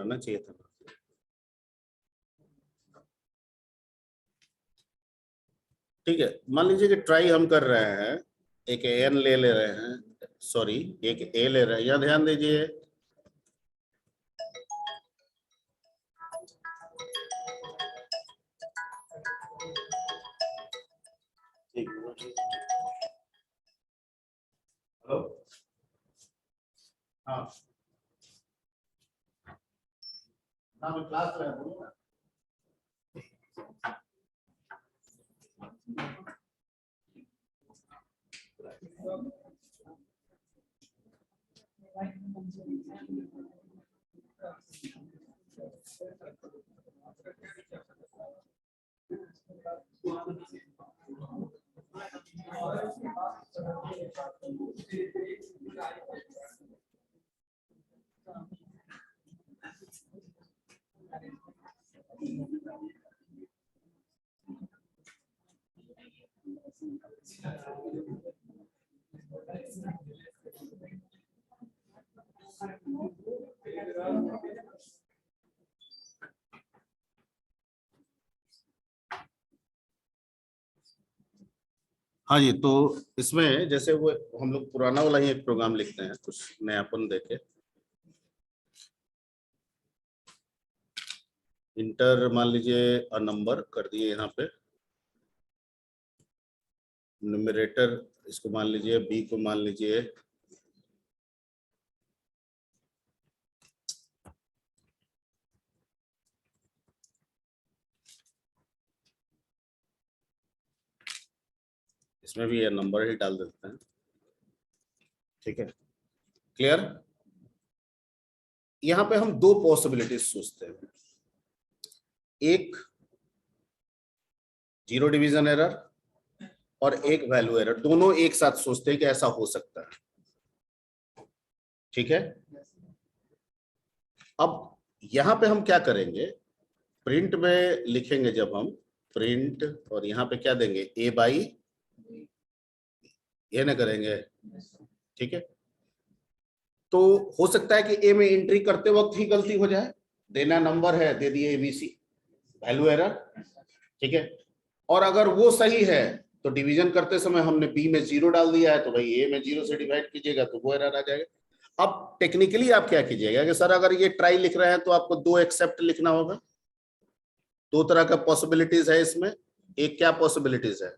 आना चाहिए था। ठीक है, मान लीजिए कि ट्राई हम कर रहे हैं, एक एन ले रहे हैं, सॉरी एक ए ले रहे हैं, यहाँ ध्यान दीजिए। हेलो, हाँ हाँ, मैं क्लास में बोलूँ ना। हाँ जी, तो इसमें जैसे वो हम लोग पुराना वाला ही एक प्रोग्राम लिखते हैं, कुछ नयापन देके। इंटर मान लीजिए नंबर कर दिए यहाँ पे, न्यूमरेटर इसको मान लीजिए, बी को मान लीजिए इसमें भी ये नंबर ही डाल देते हैं। ठीक है, क्लियर। यहाँ पे हम दो पॉसिबिलिटीज सोचते हैं, एक जीरो डिवीजन एरर और एक वैल्यू एरर, दोनों एक साथ सोचते हैं कि ऐसा हो सकता है। ठीक है, अब यहां पे हम क्या करेंगे, प्रिंट में लिखेंगे, जब हम प्रिंट और यहां पे क्या देंगे, ए बाई, ये ना करेंगे। ठीक है, तो हो सकता है कि ए में एंट्री करते वक्त ही गलती हो जाए, देना नंबर है, दे दिए एबीसी, वैल्यू एरर। ठीक है, और अगर वो सही है तो डिवीजन करते समय हमने बी में 0 डाल दिया है, तो भाई ए में 0 से डिवाइड कीजिएगा तो वो एरर आ जाएगा। अब टेक्निकली आप क्या कीजिएगा कि सर अगर ये ट्राई लिख रहे हैं तो आपको दो एक्सेप्ट लिखना होगा। दो तरह का पॉसिबिलिटीज है इसमें, एक क्या पॉसिबिलिटीज है,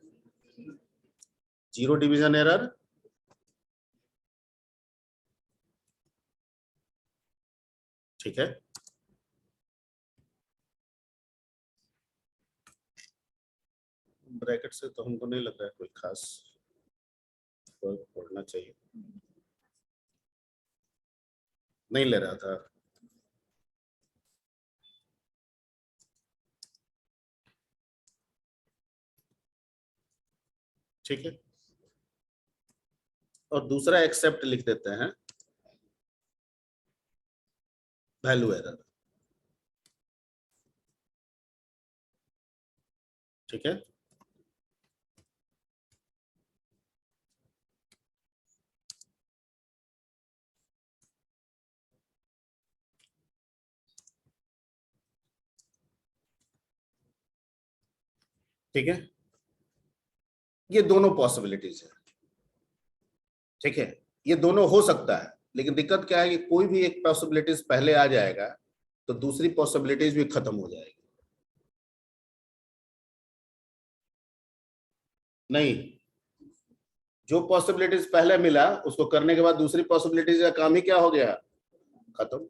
जीरो डिवीजन एरर ठीक है, ब्रैकेट से तो हमको नहीं लग रहा है कोई खास फर्क पड़ना चाहिए, नहीं ले रहा था। ठीक है, और दूसरा एक्सेप्ट लिख देते हैं, वैल्यू एरर। ठीक है, ठीक है, ये दोनों पॉसिबिलिटीज है। ठीक है, ये दोनों हो सकता है, लेकिन दिक्कत क्या है कि कोई भी एक पॉसिबिलिटीज पहले आ जाएगा तो दूसरी पॉसिबिलिटीज भी खत्म हो जाएगी। नहीं, जो पॉसिबिलिटीज पहले मिला उसको करने के बाद दूसरी पॉसिबिलिटीज का काम ही क्या हो गया, खत्म।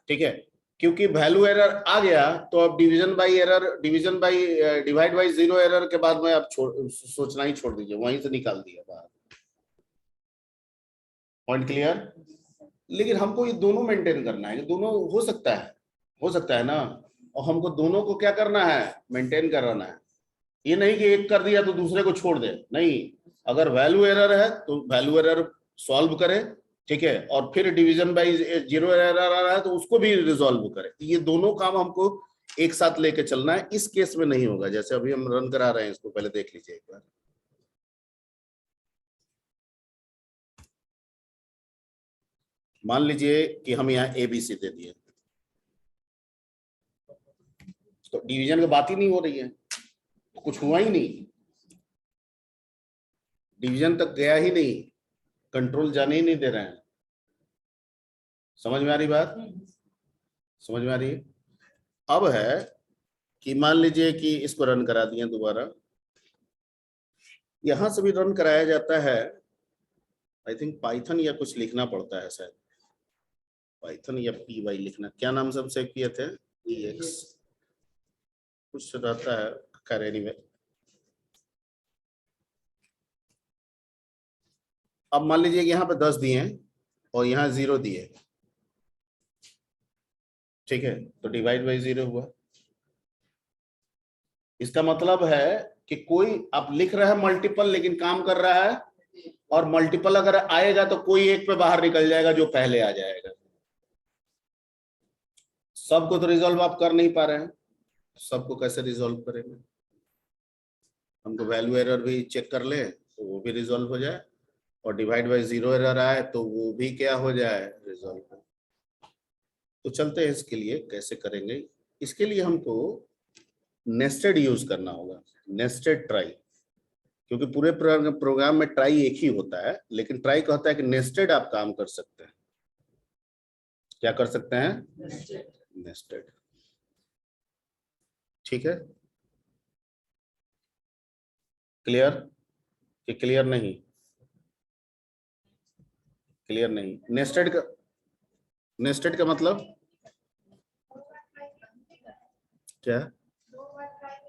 ठीक है, क्योंकि वैल्यू एरर आ गया तो अब division bye error, division by divide by zero error के बाद में आप सोचना ही छोड़ दीजिए, वहीं से निकाल दिया बाहर। Point clear. लेकिन हमको ये दोनों मेंटेन करना है, ये दोनों हो सकता है, हो सकता है ना, और हमको दोनों को क्या करना है, मेंटेन कराना है। ये नहीं कि एक कर दिया तो दूसरे को छोड़ दे, नहीं, अगर वैल्यू एरर है तो वैल्यू एरर सॉल्व करे। ठीक है, और फिर डिवीजन बाय जीरो एरर आ रहा है तो उसको भी रिजॉल्व करे। ये दोनों काम हमको एक साथ लेके चलना है। इस केस में नहीं होगा, जैसे अभी हम रन करा रहे हैं, इसको पहले देख लीजिए एक बार। मान लीजिए कि हम यहाँ एबीसी दे दिए, तो डिवीजन की बात ही नहीं हो रही है, कुछ हुआ ही नहीं, डिवीजन तक गया ही नहीं, कंट्रोल जाने ही नहीं दे रहे हैं। समझ में आ रही बात? समझ में आ रही है? अब है कि मान लीजिए कि इसको रन करा दिए दोबारा, यहां से भी रन कराया जाता है, आई थिंक पाइथन या कुछ लिखना पड़ता है शायद, पाइथन या py लिखना, क्या नाम से हम सेव किए थे, ex कुछ रहता है, खैर एनीवे। अब मान लीजिए कि यहाँ पे 10 दिए हैं और यहाँ 0 दिए, ठीक है, तो डिवाइड बाई 0 हुआ। इसका मतलब है कि कोई आप लिख रहा है मल्टीपल लेकिन काम कर रहा है, और मल्टीपल अगर आएगा तो कोई एक पे बाहर निकल जाएगा जो पहले आ जाएगा। सबको तो रिजॉल्व आप कर नहीं पा रहे हैं, सबको कैसे रिजॉल्व करेंगे? हमको वैल्यू एरर भी चेक कर ले तो वो भी रिजॉल्व हो जाए, और डिवाइड बाई 0 एरर आए तो वो भी क्या हो जाए, रिजॉल्व। तो चलते हैं इसके लिए कैसे करेंगे। इसके लिए हमको नेस्टेड यूज करना होगा, नेस्टेड ट्राई, क्योंकि पूरे प्रोग्राम में ट्राई एक ही होता है, लेकिन ट्राई कहता है कि नेस्टेड आप काम कर सकते हैं। क्या कर सकते हैं? नेस्टेड। ठीक है, क्लियर कि क्लियर नहीं? क्लियर नहीं। नेस्टेड का मतलब क्या?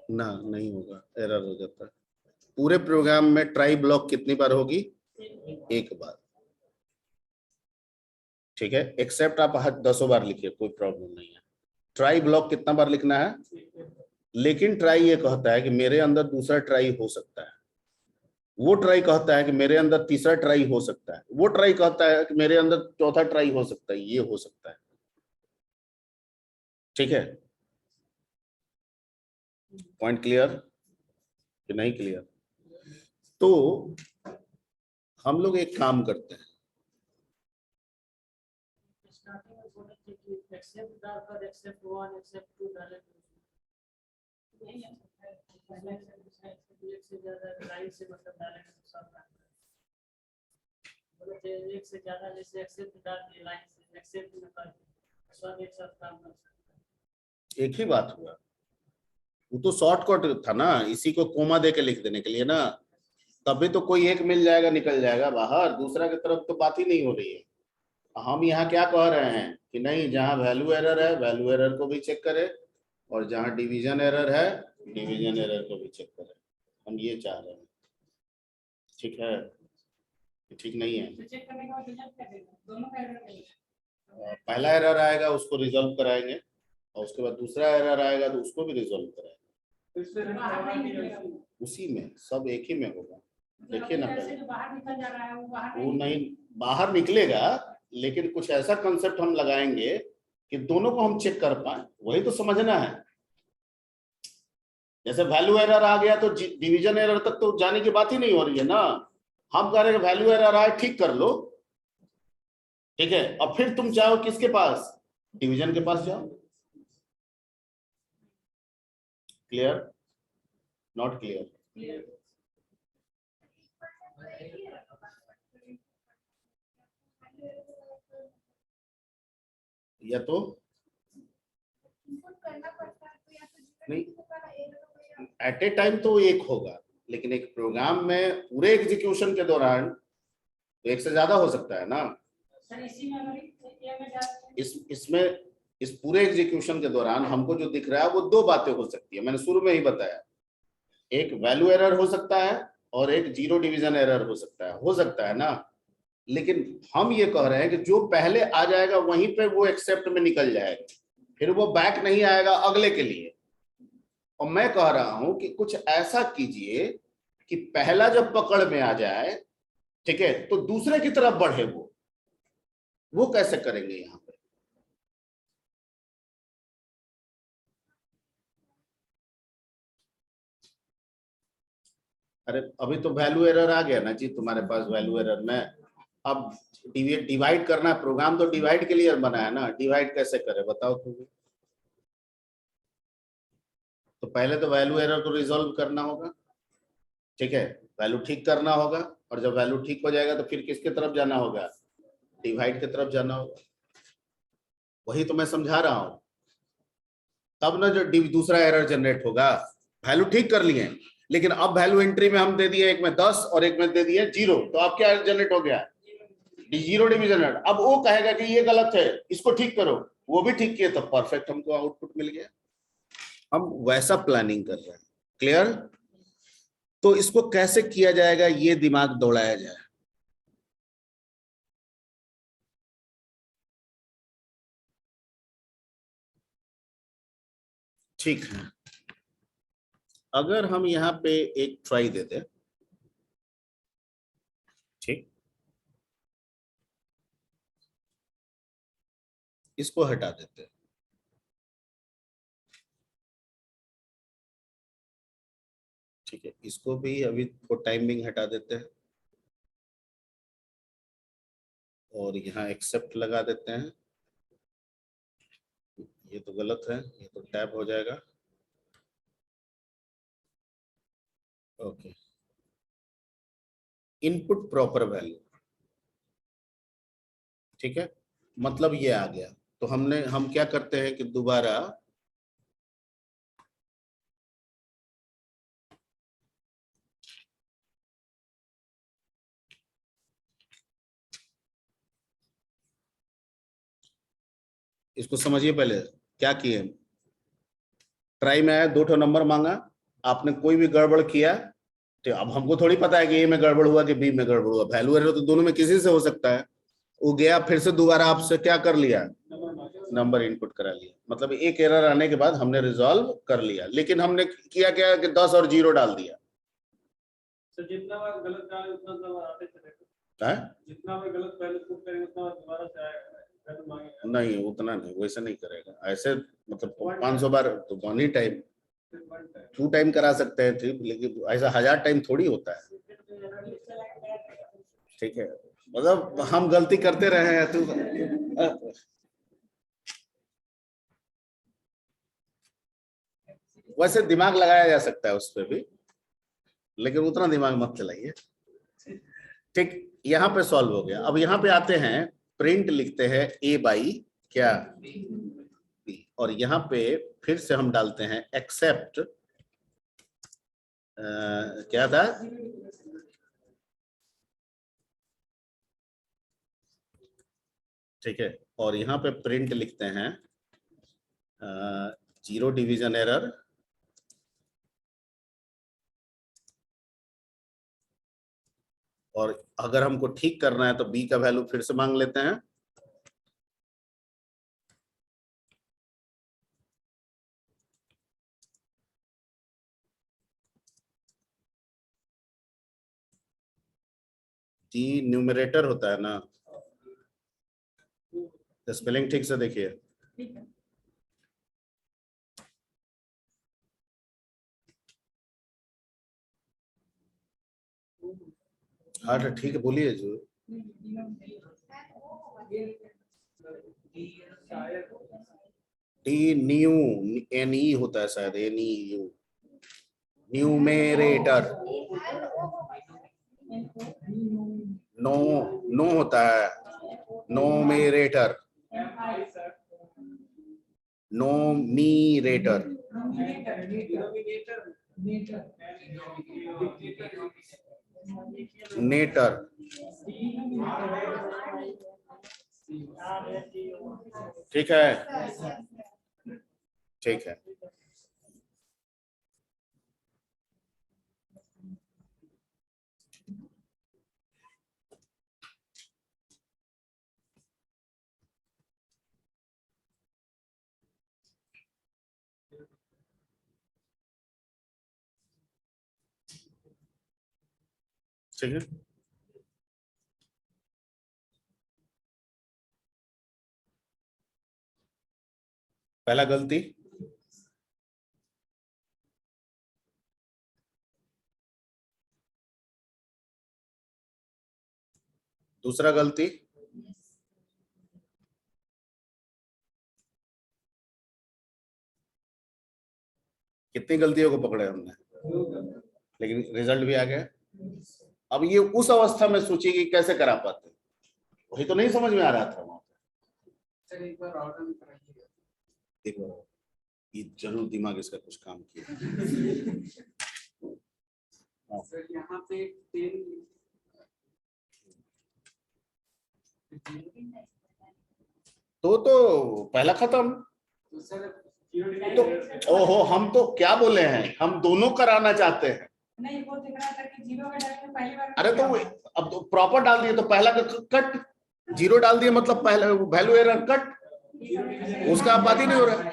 ना, नहीं होगा, एरर हो जाता है। पूरे प्रोग्राम में ट्राई ब्लॉक कितनी बार होगी? एक बार। ठीक है, एक्सेप्ट आप 10 बार लिखिए, कोई प्रॉब्लम नहीं है। ट्राई ब्लॉक कितना बार लिखना है? लेकिन ट्राई ये कहता है कि मेरे अंदर दूसरा ट्राई हो सकता है, वो ट्राई कहता है कि मेरे अंदर तीसरा ट्राई हो सकता है, वो ट्राई कहता है कि मेरे अंदर चौथा ट्राई हो सकता है, ये हो सकता है। ठीक है, पॉइंट क्लियर कि नहीं क्लियर? तो हम लोग एक काम करते हैं, एक ही बात हुआ, वो तो शॉर्टकट था ना, इसी को कोमा दे के लिख देने के लिए ना, तभी तो कोई एक मिल जाएगा, निकल जाएगा बाहर, दूसरा की तरफ तो बात ही नहीं हो रही है। हम यहाँ क्या कह रहे हैं कि नहीं, जहाँ वैल्यू एरर है वैल्यू एरर को भी चेक करें, और जहाँ डिवीजन एरर है डिवीजन एरर को भी चेक करें, हम ये चाह रहे हैं। ठीक है, ठीक नहीं है? पहला एरर आएगा उसको रिजॉल्व कराएंगे, और उसके बाद दूसरा एरर आएगा तो उसको भी रिजॉल्व कराएंगे, उसी में सब एक ही में होगा। देखिए ना, पहले वो नहीं बाहर निकलेगा, लेकिन कुछ ऐसा कंसेप्ट हम लगाएंगे कि दोनों को हम चेक कर पाए, वही तो समझना है। जैसे वैल्यू एरर आ गया तो डिवीजन एरर तक तो जाने की बात ही नहीं हो रही है ना, हम कह रहे हैं वैल्यू एरर आए ठीक कर लो, ठीक है, अब फिर तुम चाहो किसके पास? डिवीजन के पास जाओ। क्लियर? Not clear? या तो नहीं, एट ए टाइम तो एक होगा, लेकिन एक प्रोग्राम में पूरे एग्जीक्यूशन के दौरान तो एक से ज्यादा हो सकता है ना। इसमें इस पूरे एग्जीक्यूशन के दौरान हमको जो दिख रहा है वो दो बातें हो सकती है, मैंने शुरू में ही बताया, एक वैल्यू एरर हो सकता है और एक जीरो डिवीजन एरर हो सकता है ना। लेकिन हम ये कह रहे हैं कि जो पहले आ जाएगा वहीं पे वो एक्सेप्ट में निकल जाएगा, फिर वो बैक नहीं आएगा अगले के लिए। और मैं कह रहा हूं कि कुछ ऐसा कीजिए कि पहला जब पकड़ में आ जाए, ठीक है, तो दूसरे की तरफ बढ़े। वो कैसे करेंगे यहाँ पे? अरे अभी तो वैल्यू एरर आ गया ना जी तुम्हारे पास, वैल्यू एरर में अब डिवाइड करना है, प्रोग्राम तो डिवाइड के लिए बना है ना, डिवाइड कैसे करे बताओ तुम? तो पहले तो वैल्यू एरर को रिजॉल्व करना होगा, ठीक है, वैल्यू ठीक करना होगा, और जब वैल्यू ठीक हो जाएगा तो फिर किसके तरफ जाना होगा, डिवाइड की तरफ जाना होगा। वही तो मैं समझा रहा हूं, तब ना जो दूसरा एरर जनरेट होगा। वैल्यू ठीक कर लिए, लेकिन अब वैल्यू एंट्री में हम दे दिए, एक में 10 और एक में दे दिए 0, तो अब क्या जनरेट हो गया, 0 डिवीजन एरर। अब वो कहेगा कि ये गलत है, इसको ठीक करो, वो भी ठीक किए तो परफेक्ट हमको आउटपुट मिल गया। हम वैसा प्लानिंग कर रहे हैं, क्लियर। तो इसको कैसे किया जाएगा, ये दिमाग दौड़ाया जाए। ठीक है, अगर हम यहाँ पे एक ट्राई दे दें, ठीक, इसको हटा देते हैं, ठीक है, इसको भी अभी फॉर टाइमिंग हटा देते हैं, और यहाँ एक्सेप्ट लगा देते हैं। ये तो गलत है, ये तो टैब हो जाएगा। ओके, इनपुट प्रॉपर वैल्यू, ठीक है, मतलब ये आ गया। तो हम क्या करते हैं कि दोबारा इसको समझिए। पहले क्या किए, ट्राई में आया, 2 नंबर मांगा, आपने कोई भी गड़बड़ किया, तो अब हमको थोड़ी पता है कि ए में गड़बड़ हुआ कि बी में गड़बड़ हुआ, वैल्यू एरर तो दोनों में किसी से हो सकता है। वो गया, फिर से दोबारा आपसे क्या कर लिया, नंबर इनपुट करा लिया, मतलब एक एरर आने के बाद हमने रिजॉल्व कर लिया, लेकिन हमने किया क्या कि 10 और 0 डाल दिया। तो जितना बार गलत डाले उतना नंबर आते चलेगा, है जितना बार गलत पहले पुट करेंगे उतना बार दोबारा से आएगा, गलत मांगेगा नहीं, उतना नहीं, वैसे नहीं करेगा, ऐसे मतलब 500 बार तो 1 ही टाइम, 2 टाइम करा सकते हैं, ठीक, लेकिन ऐसा 1000 टाइम थोड़ी होता है, ठीक है, मतलब हम गलती करते रहे हैं तो वैसे दिमाग लगाया जा सकता है उस पर भी, लेकिन उतना दिमाग मत चलाइए, ठीक। यहाँ पे सॉल्व हो गया। अब यहाँ पे आते हैं, प्रिंट लिखते हैं ए बाई क्या बी, और यहाँ पे फिर से हम डालते हैं एक्सेप्ट, क्या था, ठीक है, और यहाँ पे प्रिंट लिखते हैं 0 डिवीजन एरर, और अगर हमको ठीक करना है तो बी का वैल्यू फिर से मांग लेते हैं, डी न्यूमरेटर होता है ना, स्पेलिंग ठीक से देखिए, हाँ तो ठीक है, बोलिए जो डी न्यू, एन ई होता है शायद, N E U, numerator, no, no होता है, नोमेरेटर, नोमीरेटर, नेटर, ठीक है, ठीक है, ठीक है। पहला गलती, दूसरा गलती, कितनी गलतियों को पकड़े हमने, लेकिन रिजल्ट भी आ गया। अब ये उस अवस्था में सोचिए कि कैसे करा पाते, वही तो नहीं समझ में आ रहा था वहां सर एक बार ऑर्डर में कराइएगा। पे। देखो ये जरूर दिमाग इसका कुछ काम किया। सर यहाँ पे 10 तो पहला खत्म। तो सर तो ओहो, हम तो क्या बोले हैं, हम दोनों कराना चाहते हैं। नहीं वो दिख रहा था कि जीरो का डायरेक्ट पहली बार। अरे तो अब तो प्रॉपर डाल दिए तो पहला का कट, जीरो डाल दिए मतलब पहला वैल्यू एरर कट, उसका अब बात ही नहीं हो रहा है।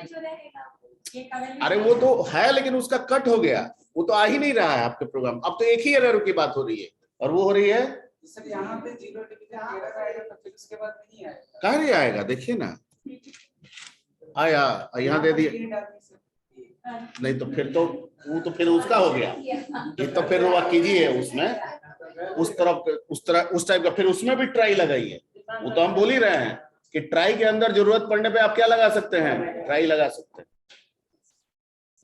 अरे वो तो है लेकिन उसका कट हो गया, वो तो आ ही नहीं रहा है आपके प्रोग्राम। अब तो एक ही एरर की बात हो रही है, और वो हो रही है सर यहाँ पे 0 डिवीजन एरर आएगा तो फिर उसके बाद नहीं आएगा। कहाँ नहीं आएगा, देखिए ना आया, यहाँ दे दिए। नहीं तो फिर तो वो तो फिर उसका हो गया, ये तो फिर वो कीजिए उसमें उस तरह उस टाइप का, फिर उसमें भी ट्राई लगाइए। वो तो हम बोल ही रहे हैं कि ट्राई के अंदर जरूरत पड़ने पे आप क्या लगा सकते हैं, ट्राई लगा सकते हैं,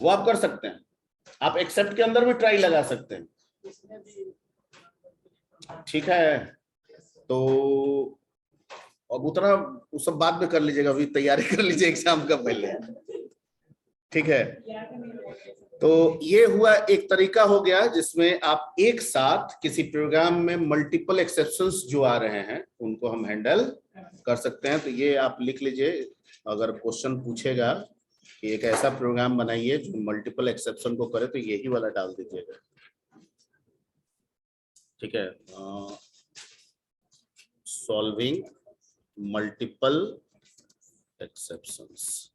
वो आप कर सकते हैं। आप एक्सेप्ट के अंदर भी ट्राई लगा सकते हैं, ठीक है। तो अब उतना वो सब बाद में कर लीजिएगा, अभी तैयारी कर लीजिए एग्जाम का पहले, ठीक है। तो ये हुआ एक तरीका हो गया जिसमें आप एक साथ किसी प्रोग्राम में मल्टीपल एक्सेप्शंस जो आ रहे हैं उनको हम हैंडल कर सकते हैं। तो ये आप लिख लीजिए, अगर क्वेश्चन पूछेगा कि एक ऐसा प्रोग्राम बनाइए जो मल्टीपल एक्सेप्शन को करे, तो यही वाला डाल दीजिएगा, ठीक है। Solving multiple exceptions.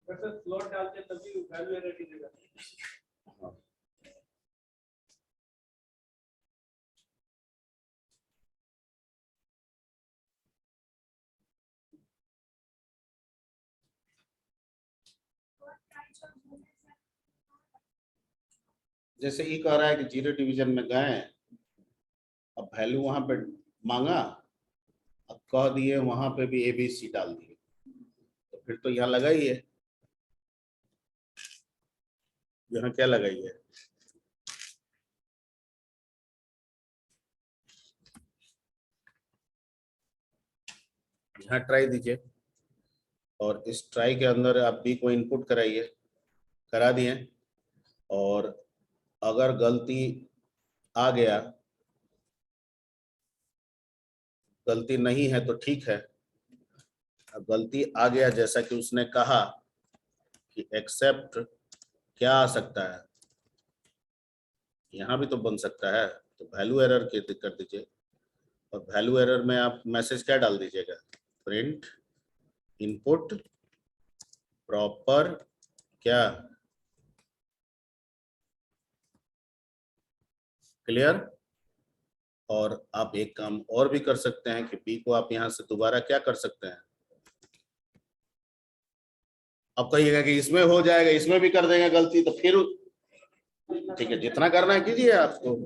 Sir slot डालते हैं तभी वैल्यू एरर की जगह। जैसे ये कह रहा है कि जीरो डिवीजन में गए, अब वैल्यू वहां पे मांगा, अब कह दिए वहां पे भी ABC डाल दिए, तो फिर तो यहाँ लगाई है, यहाँ क्या लगाई है, यहाँ ट्राई दीजिए, और इस ट्राई के अंदर आप B को इनपुट कराइए, करा दिए, और अगर गलती आ गया, गलती नहीं है तो ठीक है। अब गलती आ गया, जैसा कि उसने कहा कि एक्सेप्ट क्या आ सकता है, यहाँ भी तो बन सकता है, तो वैल्यू एरर कर दीजिए, और वैल्यू एरर में आप मैसेज क्या डाल दीजिएगा, प्रिंट इनपुट प्रॉपर क्या, क्लियर। और आप एक काम और भी कर सकते हैं कि B को आप यहां से दोबारा क्या कर सकते हैं, अब कहिएगा कि इसमें हो जाएगा, इसमें भी कर देंगे गलती, तो फिर ठीक है, जितना करना है कीजिए। आपको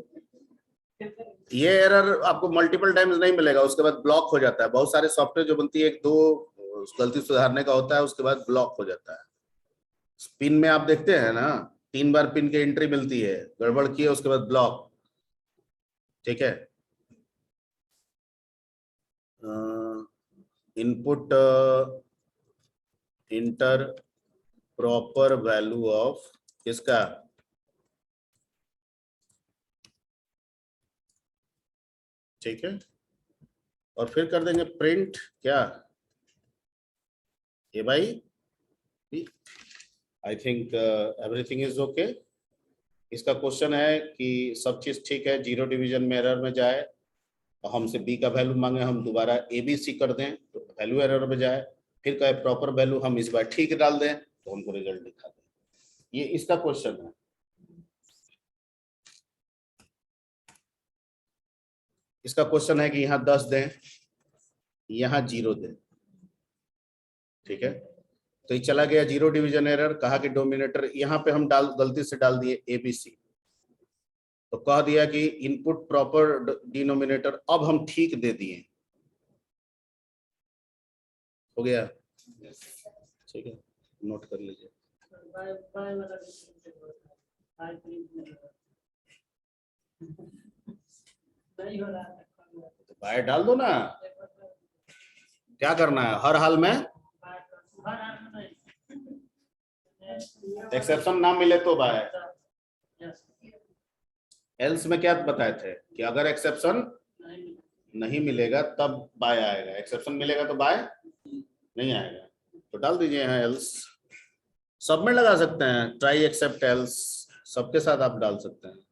ये एरर आपको मल्टीपल टाइम्स नहीं मिलेगा, उसके बाद ब्लॉक हो जाता है। बहुत सारे सॉफ्टवेयर जो बनती है, एक दो गलती सुधारने का होता है, उसके बाद ब्लॉक हो जाता है। पिन में आप देखते हैं ना, 3 बार पिन की एंट्री मिलती है, गड़बड़ की है उसके बाद ब्लॉक, ठीक है। Input inter proper value of किसका, ठीक है, और फिर कर देंगे प्रिंट क्या, ये भाई I think everything is okay. इसका क्वेश्चन है कि सब चीज ठीक है, जीरो डिवीजन में एरर में जाए, और हमसे B का वैल्यू मांगे, हम दोबारा ABC कर दें तो वैल्यू एरर में जाए, फिर कहे प्रॉपर वैल्यू हम इस बार ठीक डाल दें तो हमको रिजल्ट दिखा दें। ये इसका क्वेश्चन है। इसका क्वेश्चन है कि यहाँ 10 दें, यहाँ 0 दें, ठीक है। तो ये चला गया जीरो डिवीजन एरर, कहा कि डोमिनेटर, यहाँ पे हम गलती से डाल दिए ABC, तो कह दिया कि इनपुट प्रॉपर डिनोमिनेटर, अब हम ठीक दे दिए, हो गया, ठीक है, नोट कर लीजिए। बाय बाय वाला बाय नहीं हो रहा है। तो बाय डाल दो ना, क्या करना है हर हाल में, एक्सेप्शन ना मिले तो बाय। एल्स में क्या बताए थे कि अगर एक्सेप्शन नहीं मिलेगा तब बाय आएगा, एक्सेप्शन मिलेगा तो बाय नहीं आएगा। तो डाल दीजिए यहाँ एल्स, सब में लगा सकते हैं, ट्राई एक्सेप्ट एल्स सबके साथ आप डाल सकते हैं।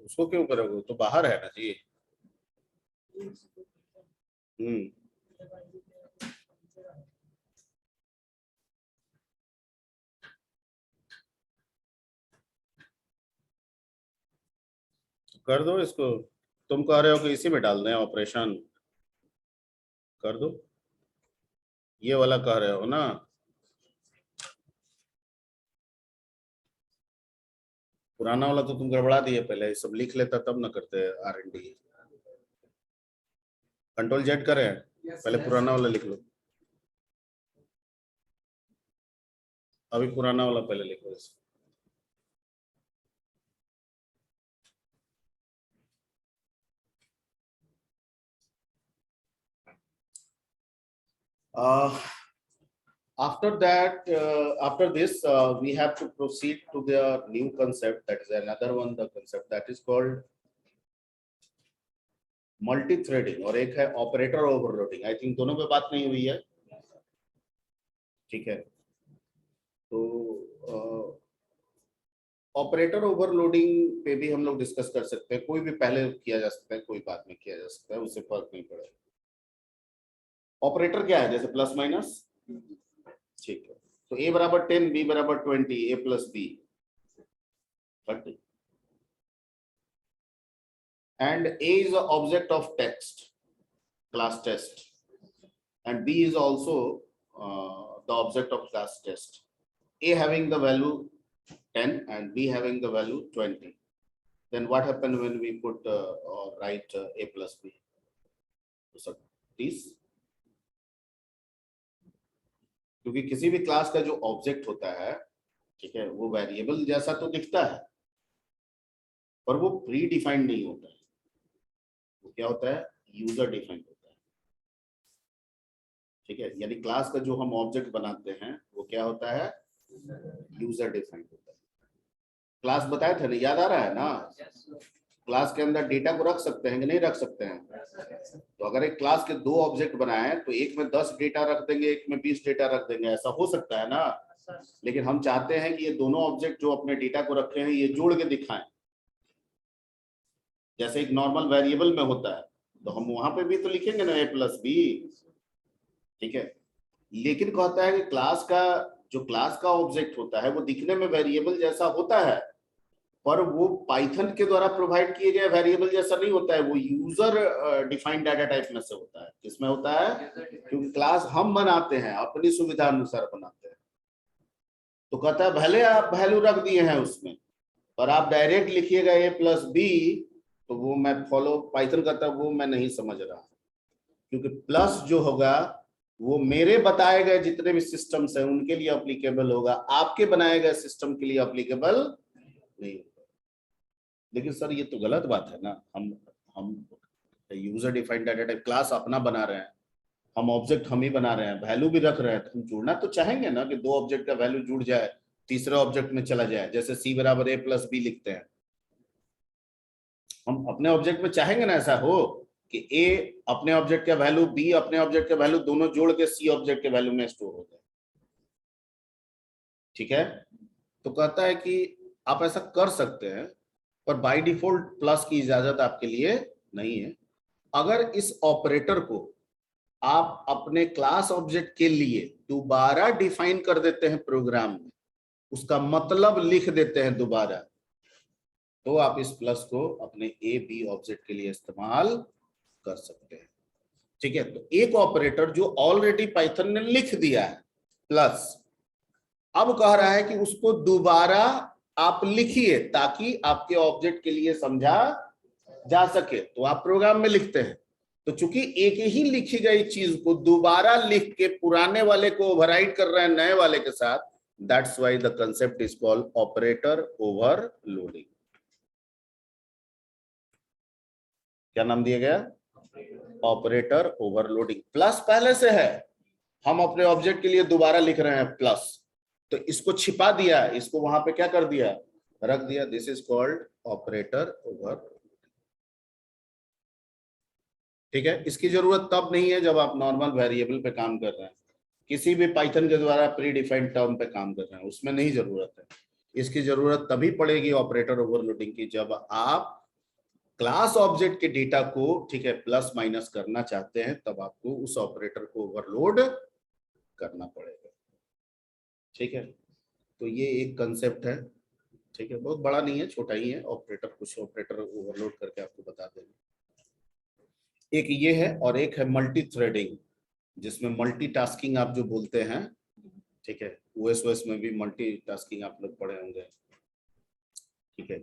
उसको क्यों करोगे, तो बाहर है ना जी। कर दो इसको, तुम कह रहे हो कि इसी में डाल दें ऑपरेशन, कर दो, ये वाला कह रहे हो ना। पुराना वाला तो तुम गड़बड़ा दिए, पहले ये सब लिख लेता तब ना करते R&D। कंट्रोल जेड करें, पहले पुराना वाला लिख लो, अभी पुराना वाला पहले लिखो इसको। After that, after this, we have to proceed to the new concept. That is another one, the concept that is called multi-threading, और एक है operator overloading. I think दोनों पे बात नहीं हुई है, ठीक है। तो ऑपरेटर ओवरलोडिंग पे भी हम लोग डिस्कस कर सकते हैं, कोई भी पहले किया जा सकता है, कोई बाद में किया जा सकता है, उससे फर्क नहीं पड़ेगा। ऑपरेटर क्या है, जैसे प्लस माइनस, ठीक है। तो a बराबर 10, b बराबर 20, a plus b 30, and a is the object of text class test and b is also the object of class test. A having the value 10 and b having the value 20. Then what happen when we put or write a plus b? So this, क्योंकि किसी भी class का जो object होता है, ठीक है, वो वेरिएबल जैसा तो दिखता है पर वो प्री डिफाइंड नहीं होता है, वो क्या होता है, यूजर डिफाइंड होता है, ठीक है। यानी क्लास का जो हम ऑब्जेक्ट बनाते हैं वो क्या होता है, यूजर डिफाइंड होता है। क्लास बताए थे ना, याद आ रहा है ना, क्लास के अंदर डेटा को रख सकते हैं कि नहीं रख सकते हैं। तो अगर एक क्लास के दो ऑब्जेक्ट बनाए तो एक में 10 डेटा रख देंगे, एक में 20 डेटा रख देंगे, ऐसा हो सकता है ना। लेकिन हम चाहते हैं कि ये दोनों ऑब्जेक्ट जो अपने डेटा को रखे हैं ये जोड़ के दिखाएं, जैसे एक नॉर्मल वेरिएबल में होता है, तो हम वहां पे भी तो लिखेंगे ना a प्लस बी, ठीक है। लेकिन कहता है कि क्लास का जो क्लास का ऑब्जेक्ट होता है वो दिखने में वेरिएबल जैसा होता है, पर वो पाइथन के द्वारा प्रोवाइड किए गए वेरिएबल जैसा नहीं होता है, वो यूजर डिफाइंड डाटा टाइप में से होता है। किसमें होता है, क्योंकि क्लास हम बनाते हैं, अपनी सुविधा अनुसार बनाते हैं। तो कहता है भले आप वैल्यू रख दिए हैं उसमें, पर आप डायरेक्ट लिखिएगा a प्लस बी, तो वो मैं फॉलो पाइथन करता वो मैं नहीं समझ रहा, क्योंकि प्लस जो होगा वो मेरे बताए गए जितने भी सिस्टम्स हैं उनके लिए अप्लीकेबल होगा, आपके बनाए गए सिस्टम के लिए अप्लीकेबल नहीं होगा। लेकिन सर ये तो गलत बात है ना, हम user defined data type class अपना बना रहे हैं, हम ऑब्जेक्ट हम ही बना रहे हैं, वैल्यू भी रख रहे हैं, तो हम जुड़ना तो चाहेंगे ना कि दो ऑब्जेक्ट का वैल्यू जुड़ जाए, तीसरे ऑब्जेक्ट में चला जाए, जैसे c बराबर a प्लस बी लिखते हैं, हम अपने ऑब्जेक्ट में चाहेंगे ना ऐसा हो कि a अपने ऑब्जेक्ट का वैल्यू, b अपने ऑब्जेक्ट का वैल्यू, दोनों जोड़ के c ऑब्जेक्ट के वैल्यू में स्टोर हो जाए, ठीक है। तो कहता है कि आप ऐसा कर सकते हैं, पर बाय डिफॉल्ट प्लस की इजाजत आपके लिए नहीं है। अगर इस ऑपरेटर को आप अपने क्लास ऑब्जेक्ट के लिए दोबारा डिफाइन कर देते हैं प्रोग्राम में, उसका मतलब लिख देते हैं दोबारा, तो आप इस प्लस को अपने ए बी ऑब्जेक्ट के लिए इस्तेमाल कर सकते हैं। ठीक है, तो एक ऑपरेटर जो ऑलरेडी पाइथन ने लिख दिया है प्लस, अब कह रहा है कि उसको दोबारा आप लिखिए ताकि आपके ऑब्जेक्ट के लिए समझा जा सके, तो आप प्रोग्राम में लिखते हैं। तो चूंकि एक ही लिखी गई चीज को दोबारा लिख के पुराने वाले को ओवरराइड कर रहे हैं नए वाले के साथ, that's why the concept is called operator overloading. क्या नाम दिया गया? Operator overloading. प्लस पहले से है, हम अपने ऑब्जेक्ट के लिए दोबारा लिख रहे हैं प्लस, तो इसको छिपा दिया, इसको वहां पे क्या कर दिया, रख दिया। This is called operator over. ठीक है, इसकी जरूरत तब नहीं है जब आप नॉर्मल वेरिएबल पे काम कर रहे हैं, किसी भी पाइथन के द्वारा प्री डिफाइंड टर्म पे काम कर रहे हैं, उसमें नहीं जरूरत है। इसकी जरूरत तभी पड़ेगी ऑपरेटर ओवरलोडिंग की जब आप क्लास ऑब्जेक्ट के डेटा को, ठीक है, प्लस माइनस करना चाहते हैं, तब आपको उस ऑपरेटर को ओवरलोड करना पड़ेगा। ठीक है, तो ये एक कंसेप्ट है। ठीक है, बहुत बड़ा नहीं है, छोटा ही है ऑपरेटर, कुछ ऑपरेटर ओवरलोड करके आपको बता देंगे। एक ये है और एक है मल्टी थ्रेडिंग, जिसमें मल्टीटास्किंग आप जो बोलते हैं। ठीक है, ओएस में भी मल्टीटास्किंग आप लोग पढ़े होंगे। ठीक है,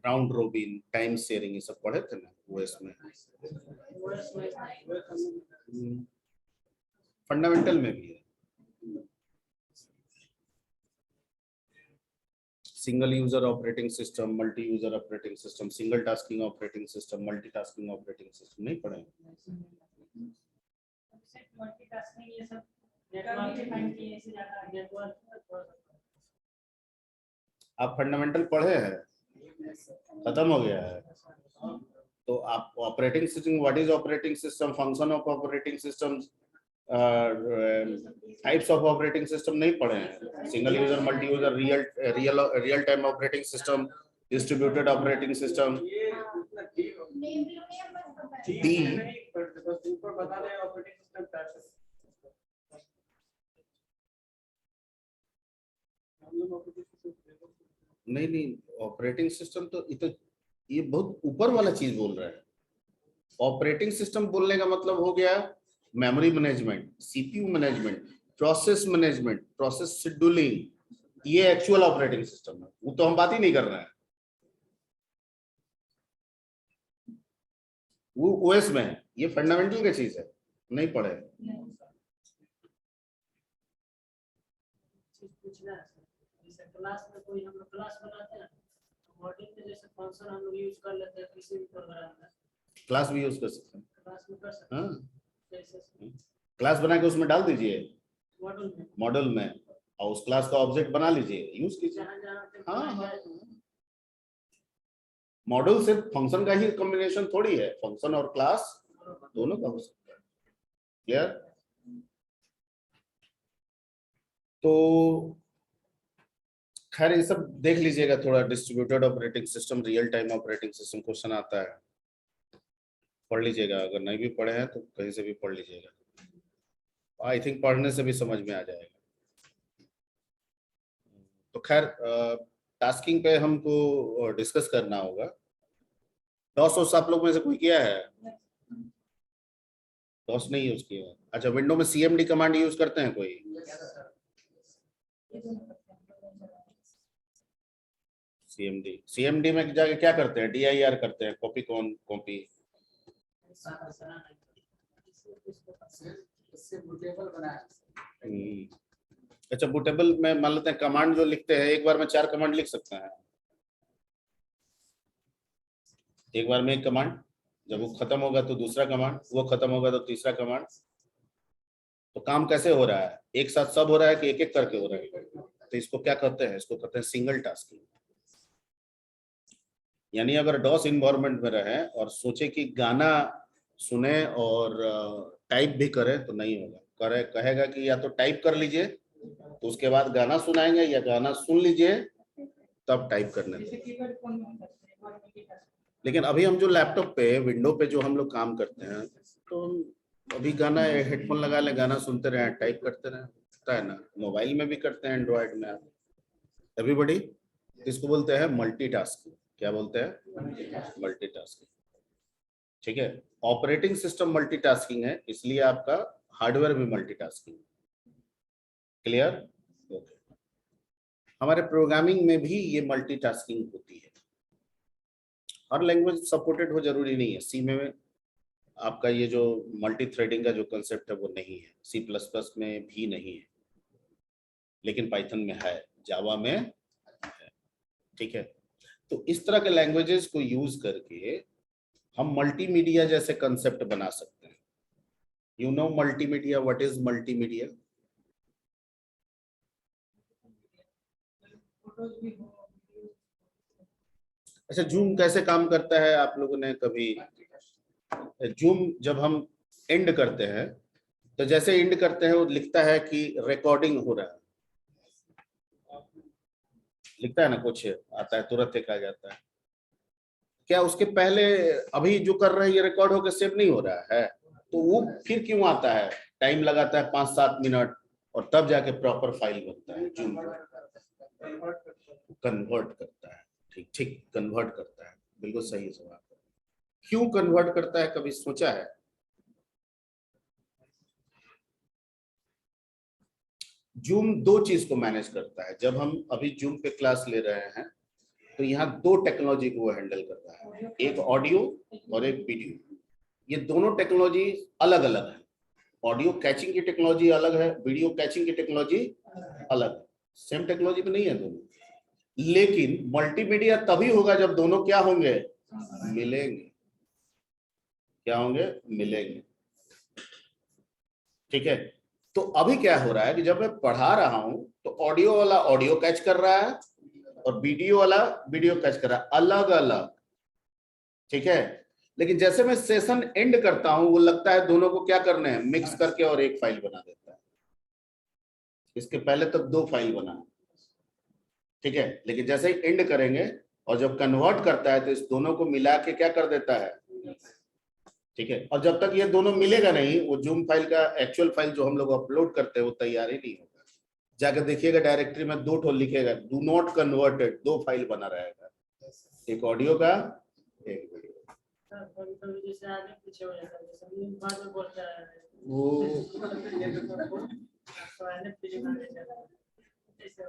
राउंड रोबिन, टाइम शेयरिंग, ये सब पढ़े थे ना ओएस में। फंडामेंटल में भी है। Single user operating system, multi user operating system, single tasking operating system, multitasking operating system नहीं पढ़े? आप फंडामेंटल पढ़े हैं, खत्म हो गया है? तो आप operating system, what is operating system, function of operating system, types of operating system नहीं पढ़े हैं? Single user, multi user, real time operating system, distributed operating system. नहीं, ऑपरेटिंग सिस्टम तो ये बहुत ऊपर वाला चीज बोल रहा है। ऑपरेटिंग सिस्टम बोलने का मतलब हो गया memory management, CPU management, process management, process scheduling, ये एक्चुअल ऑपरेटिंग सिस्टम है। वो तो हम बात ही नहीं कर रहे हैं, वो ओएस में है। ये फंडामेंटल की चीज है, नहीं पढ़े? क्लास में कोई हम लोग क्लास बनाते हैं, मॉड्यूल में जैसे फंक्शन हम लोग यूज कर लेते हैं किसी भी प्रोग्राम में, क्लास भी यूज कर सकते हैं। क्लास में कर सकते हाँ, हैं क्लास बना के उसमें डाल दीजिए मॉड्यूल में, और उस क्लास का ऑब्जेक्ट बना लीजिए, यूज कीजिए। हाँ, मॉड्यूल सिर्फ फंक्शन का ही कॉम्बिनेशन थोड़ी है, फंक्शन और क्लास दोनों का हो सकता है। क्लियर? तो खैर ये सब देख लीजिएगा थोड़ा। Distributed operating system, real time operating system question आता है, पढ़ लीजिएगा। अगर नहीं भी पढ़े हैं तो कहीं से भी पढ़ लीजिएगा, आई थिंक पढ़ने से भी समझ में आ जाएगा। तो खैर टास्किंग पे हमको डिस्कस करना होगा। डॉस आप लोग में से कोई किया है? डॉस नहीं यूज किया? अच्छा, विंडो में सीएमडी कमांड यूज करते हैं कोई? सीएमडी में जाके क्या करते हैं? DIR करते हैं, कॉपी कौन कॉपी। अच्छा, बूटेबल में मान लेते हैं कमांड जो लिखते हैं, एक बार में 4 कमांड लिख सकते हैं। एक बार में एक कमांड, जब वो खत्म होगा तो दूसरा कमांड, वो खत्म होगा तो तीसरा कमांड। तो काम कैसे हो रहा है? एक साथ सब हो रहा है कि एक एक करके हो रहा है? तो इसको क्या कहते हैं? इसको कहते हैं सिंगल टास्किंग। यानी अगर डॉस इन्वायरमेंट में रहे और सोचे कि गाना सुने और टाइप भी करे तो नहीं होगा। कहेगा कि या तो टाइप कर लीजिए तो उसके बाद गाना सुनाएंगे, या गाना सुन लीजिए तब टाइप करने जैसे दें। कीबोर्ड फोन में होता है, एक बार में की कर। लेकिन अभी हम जो लैपटॉप पे विंडो पे जो हम लोग काम करते हैं, तो अभी गाना हेडफोन लगा ले, गाना सुनते रहे, टाइप करते रहे, होता है ना। मोबाइल में भी करते हैं, एंड्रॉयड में। एवरीबॉडी इसको बोलते हैं मल्टीटास्किंग। क्या बोलते हैं? मल्टीटास्किंग। ठीक है, ऑपरेटिंग सिस्टम मल्टीटास्किंग है, इसलिए आपका हार्डवेयर भी मल्टीटास्किंग। क्लियर? ओके। हमारे प्रोग्रामिंग में भी ये मल्टीटास्किंग होती है। हर लैंग्वेज सपोर्टेड हो जरूरी नहीं है। सी में आपका ये जो मल्टी थ्रेडिंग का जो कंसेप्ट है वो नहीं है, सी प्लस प्लस में भी नहीं है, लेकिन पाइथन में है, जावा में है। ठीक है, तो इस तरह के लैंग्वेजेस को यूज करके हम मल्टीमीडिया जैसे कंसेप्ट बना सकते हैं। You know multimedia, what is multimedia? Photos भी हो, अच्छा, जूम कैसे काम करता है? आप लोगों ने कभी जूम जब हम एंड करते हैं, तो जैसे एंड करते हैं वो लिखता है कि रिकॉर्डिंग हो रहा है, लिखता है ना, कुछ आता है, तुरंत एक आ जाता है। क्या उसके पहले अभी जो कर रहे हैं ये रिकॉर्ड होकर सेव नहीं हो रहा है? तो वो फिर क्यों आता है? टाइम लगाता है 5-7 मिनट, और तब जाके प्रॉपर फाइल बनता है। जूम कन्वर्ट करता है। ठीक ठीक, कन्वर्ट करता है, बिल्कुल सही सवाल। क्यों कन्वर्ट करता है, कभी सोचा है? जूम दो चीज को मैनेज करता है। जब हम अभी जूम पे क्लास ले रहे हैं, तो यहाँ दो टेक्नोलॉजी को वो हैंडल कर रहा है, एक ऑडियो और एक वीडियो। ये दोनों टेक्नोलॉजी अलग अलग है। ऑडियो कैचिंग की टेक्नोलॉजी अलग है, वीडियो कैचिंग की टेक्नोलॉजी अलग है। सेम टेक्नोलॉजी में नहीं है दोनों, लेकिन मल्टीमीडिया तभी होगा जब दोनों क्या होंगे? मिलेंगे। क्या होंगे? मिलेंगे। ठीक है, तो अभी क्या हो रहा है कि जब मैं पढ़ा रहा हूं, तो ऑडियो वाला ऑडियो कैच कर रहा है और वीडियो वाला वीडियो कैच कर रहा है, अलग अलग। ठीक है, लेकिन जैसे मैं सेशन एंड करता हूं, वो लगता है दोनों को क्या करना है, मिक्स करके और एक फाइल बना देता है। इसके पहले तक दो फाइल बना। ठीक है, लेकिन जैसे ही एंड करेंगे और जब कन्वर्ट करता है, तो इस दोनों को मिला के क्या कर देता है? ठीक है, और जब तक ये दोनों मिलेगा नहीं, वो जूम फाइल का एक्चुअल फाइल जो हम लोग अपलोड करते हैं वो तैयार ही नहीं होगा। जाकर देखिएगा डायरेक्टरी में दो ठो लिखेगा, डू नॉट कन्वर्टेड, दो फाइल बना रहेगा, एक ऑडियो का, एक वीडियो। कभी कभी जैसे आगे पीछे हो जाता है, जैसे बाद में बोलता है वो तो आगे पीछे हो जाता है ऐसे।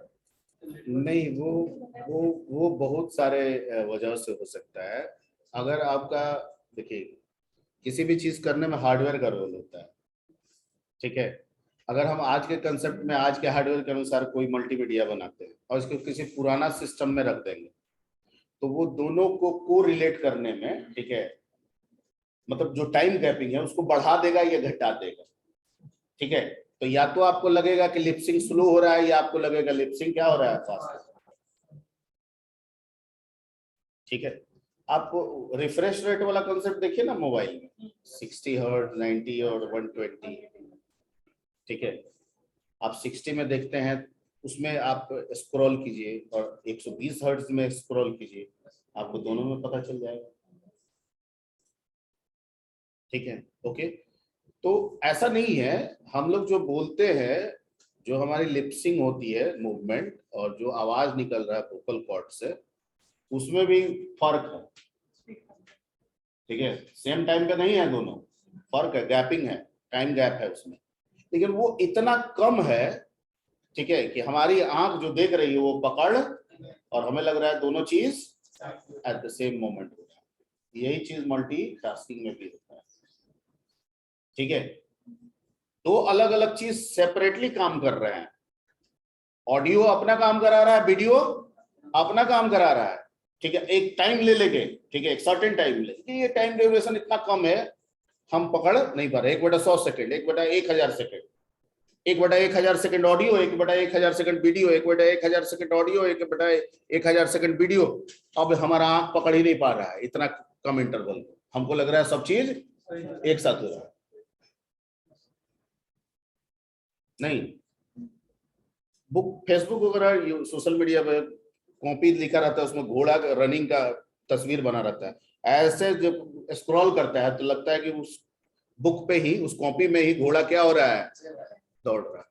नहीं, वो बहुत सारे वजह से हो सकता है। अगर आपका, देखिए, किसी भी चीज करने में हार्डवेयर का रोल होता है। ठीक है, अगर हम आज के कंसेप्ट में, आज के हार्डवेयर के अनुसार कोई मल्टीमीडिया बनाते हैं और इसको किसी पुराना सिस्टम में रख देंगे, तो वो दोनों को को रिलेट करने में, ठीक है, मतलब जो टाइम गैपिंग है उसको बढ़ा देगा या घटा देगा। ठीक है, तो या तो आपको लगेगा कि लिपसिंग स्लो हो रहा है, या आपको लगेगा लिपसिंग क्या हो रहा है, फास्ट। ठीक है, आप रिफ्रेश रेट वाला कॉन्सेप्ट देखिए ना मोबाइल में, 60 हर्ट्ज, 90 और 120। ठीक है, आप 60 में देखते हैं, उसमें आप स्क्रॉल कीजिए और 120 हर्ट्ज में स्क्रॉल कीजिए, आपको दोनों में पता चल जाएगा। ठीक है, ओके। तो ऐसा नहीं है, हम लोग जो बोलते हैं, जो हमारी लिपसिंग होती है, मूवमेंट, और जो आवाज निकल रहा है वोकल कॉर्ड से, उसमें भी फर्क है। ठीक है, सेम टाइम पे नहीं है, दोनों फर्क है, गैपिंग है, टाइम गैप है उसमें, लेकिन वो इतना कम है, ठीक है, कि हमारी आंख जो देख रही है वो पकड़, और हमें लग रहा है दोनों चीज एट द सेम मोमेंट हो रहा है। यही चीज मल्टीटास्किंग में भी होता है। ठीक है, दो अलग अलग चीज सेपरेटली काम कर रहे हैं। ऑडियो अपना काम करा रहा है, वीडियो अपना काम करा रहा है। ठीक है, एक टाइम ले लेके, ठीक है, एक सर्टेन टाइम ले, ये टाइम ड्यूरेशन इतना कम है, हम पकड़ नहीं पा रहे। 1/100 second, 1/1000 second, 1/1000 second audio, 1/1000 second video, 1/1000 second audio, 1/1000 second video. अब हमारा आंख पकड़ ही नहीं पा रहा है इतना कम इंटरवल। हमको लग रहा है सब चीज एक साथ हो रहा है। नहीं, बुक, फेसबुक वगैरह, सोशल मीडिया पे कॉपी लिखा रहता है, उसमें घोड़ा रनिंग का तस्वीर बना रहता है, ऐसे जब स्क्रॉल करता है तो लगता है कि उस बुक पे ही, उस कॉपी में ही घोड़ा क्या हो रहा है, दौड़ रहा है।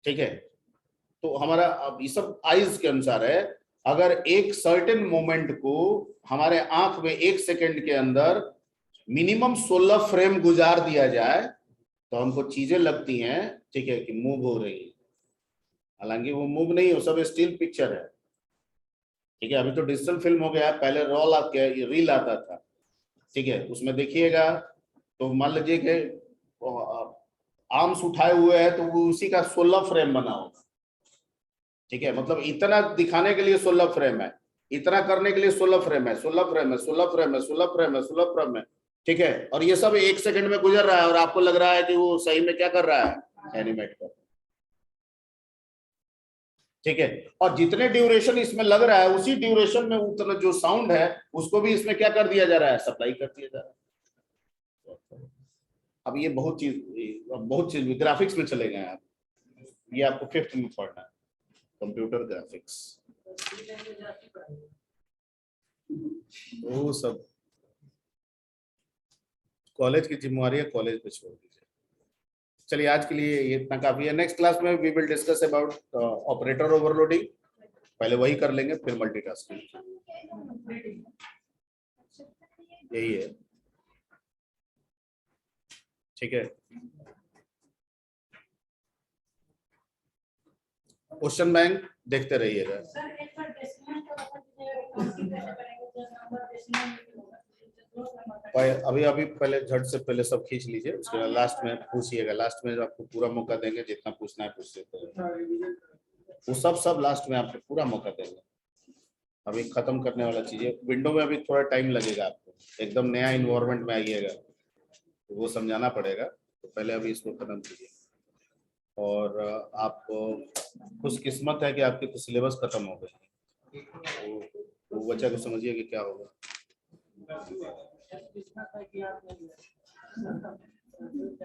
ठीक है, तो हमारा अब ये सब आइज के अनुसार है। अगर एक सर्टेन मोमेंट को हमारे आंख में 1 सेकंड के अंदर मिनिमम 16 फ्रेम गुजार दिया जाए तो हमको चीजें लगती हैं, ठीक है, कि मूव हो रही है, हालांकि वो मूव नहीं हो, सब स्टिल पिक्चर है। ठीक है, अभी तो डिजिटल फिल्म हो गया, पहले रील आता था। ठीक है, उसमें देखिएगा तो मान लीजिए कि आर्म्स उठाए हुए है तो वो उसी का 16 फ्रेम बना होगा। ठीक है, मतलब इतना दिखाने के लिए 16 फ्रेम है, इतना करने के लिए 16 फ्रेम है, 16 फ्रेम है, 16 फ्रेम है, 16 फ्रेम है, 16 फ्रेम है। ठीक है, और ये सब 1 सेकंड में गुजर रहा है और आपको लग रहा है कि वो सही में क्या कर रहा है, एनिमेट कर। ठीक है, और जितने ड्यूरेशन इसमें लग रहा है उसी ड्यूरेशन में उतना जो साउंड है उसको भी इसमें क्या कर दिया जा रहा है, सप्लाई कर दिया जा रहा है। अब ये बहुत चीज ग्राफिक्स में चले गए आप, ये आपको 5th में पढ़ना है, कंप्यूटर ग्राफिक्स, वो सब कॉलेज की जिम्मेवारी है, कॉलेज पे छोड़ दीजिए। चलिए आज के लिए ये इतना काफी है। नेक्स्ट क्लास में we will discuss about operator overloading, पहले वही कर लेंगे, फिर मल्टीटास्किंग, यही है। ठीक है, क्वेश्चन बैंक देखते रहिएगा। सर एक बार डेसिमल का बता दीजिए, काउंटिंग कैसे करेंगे, जो नंबर डेसिमल में होगा, जो नंबर अभी पहले झट से पहले सब खींच लीजिए, उसके बाद लास्ट में पूछिएगा, लास्ट में आपको पूरा मौका देंगे, जितना पूछना है पूछ सकते हैं, वो सब लास्ट में आपको पूरा मौका देंगे। अभी खत्म करने वाला चीज है, विंडो में अभी थोड़ा टाइम लगेगा, आपको एकदम नया इन्वायरमेंट में आइएगा तो वो समझाना पड़ेगा, तो पहले अभी इसको खत्म कीजिए। और आप खुशकिस्मत है कि आपकी तो सिलेबस खत्म हो गई, वो बच्चा को समझिए कि क्या होगा। कितना था कि आप